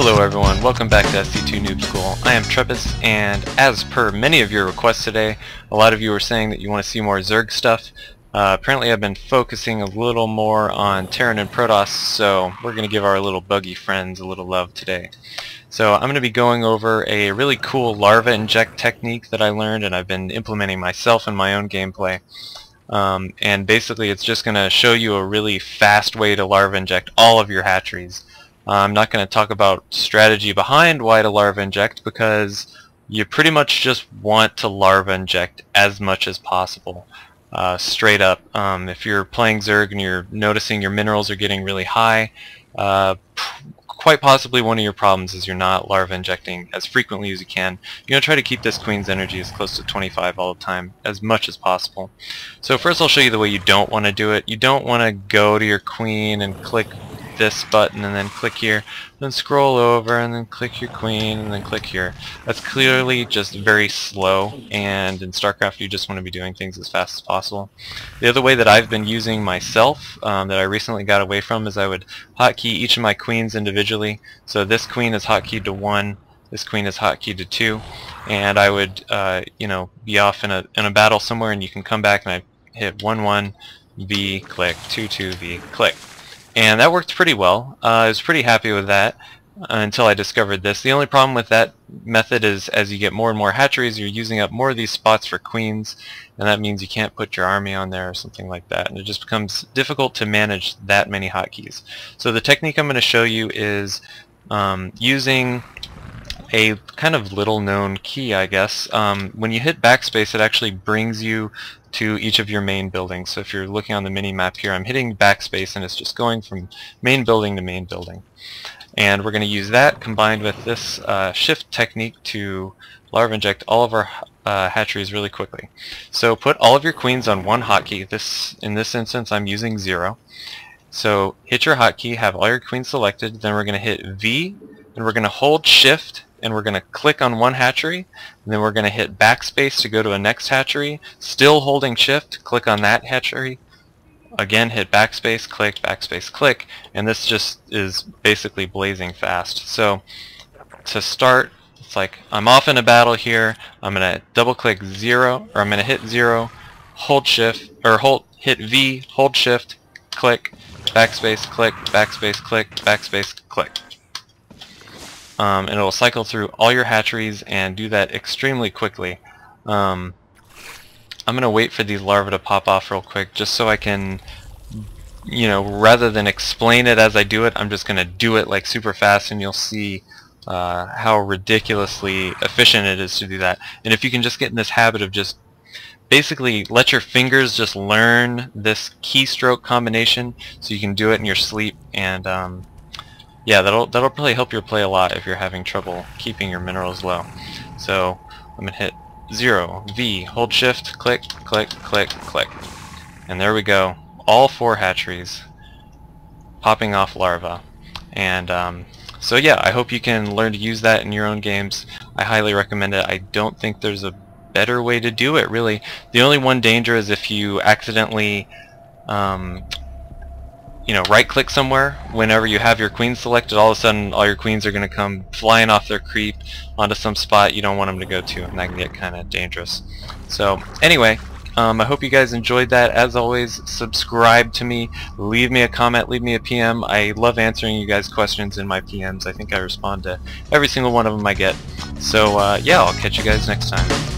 Hello everyone, welcome back to SC2 Noob School. I am Treppis, and as per many of your requests today, a lot of you are saying that you want to see more Zerg stuff. Apparently I've been focusing a little more on Terran and Protoss, so we're going to give our little buggy friends a little love today. So I'm going to be going over a really cool Larva Inject technique that I learned and I've been implementing myself in my own gameplay. And basically it's just going to show you a really fast way to Larva Inject all of your hatcheries. I'm not going to talk about strategy behind why to Larva Inject because you pretty much just want to Larva Inject as much as possible. Straight up, if you're playing Zerg and you're noticing your minerals are getting really high, quite possibly one of your problems is you're not Larva Injecting as frequently as you can. You're going to try to keep this Queen's energy as close to 25 all the time, as much as possible. So first I'll show you the way you don't want to do it. You don't want to go to your Queen and click this button and then click here, then scroll over and then click your Queen and then click here. That's clearly just very slow, and in StarCraft you just want to be doing things as fast as possible. The other way that I've been using myself, that I recently got away from, is I would hotkey each of my Queens individually. So this Queen is hotkeyed to 1, this Queen is hotkeyed to 2, and I would be off in a battle somewhere, and you can come back and I hit 1-1 V click, 2-2 V click. And that worked pretty well. I was pretty happy with that until I discovered this. The only problem with that method is as you get more and more hatcheries, you're using up more of these spots for Queens, and that means you can't put your army on there or something like that, and it just becomes difficult to manage that many hotkeys. So the technique I'm going to show you is using a kind of little known key, I guess. When you hit backspace, it actually brings you to each of your main buildings. So if you're looking on the mini map here, I'm hitting backspace and it's just going from main building to main building. And we're going to use that combined with this shift technique to Larva Inject all of our hatcheries really quickly. So put all of your Queens on one hotkey. In this instance I'm using 0. So hit your hotkey, have all your Queens selected, then we're going to hit V, and we're going to hold shift, and we're going to click on one hatchery, and then we're going to hit backspace to go to a next hatchery, still holding shift, click on that hatchery, again hit backspace, click, and this just is basically blazing fast. So to start, it's like I'm off in a battle here, I'm going to double click 0, or I'm going to hit 0, hold shift, or hit V, hold shift, click, backspace, click, backspace, click. And it will cycle through all your hatcheries and do that extremely quickly. I'm going to wait for these larvae to pop off real quick just so I can, rather than explain it as I do it, I'm just going to do it like super fast, and you'll see how ridiculously efficient it is to do that. And if you can just get in this habit of just basically let your fingers just learn this keystroke combination so you can do it in your sleep, and yeah, that'll probably help your play a lot if you're having trouble keeping your minerals low. So I'm going to hit 0, V, hold shift, click, and there we go. All 4 hatcheries popping off larvae. And so yeah, I hope you can learn to use that in your own games. I highly recommend it. I don't think there's a better way to do it, really. The only one danger is if you accidentally right click somewhere whenever you have your Queens selected, all of a sudden all your Queens are going to come flying off their creep onto some spot you don't want them to go to, and that can get kind of dangerous. So anyway, I hope you guys enjoyed that. As always, subscribe to me, leave me a comment, leave me a PM. I love answering you guys' questions in my PMs. I think I respond to every single one of them I get. So yeah, I'll catch you guys next time.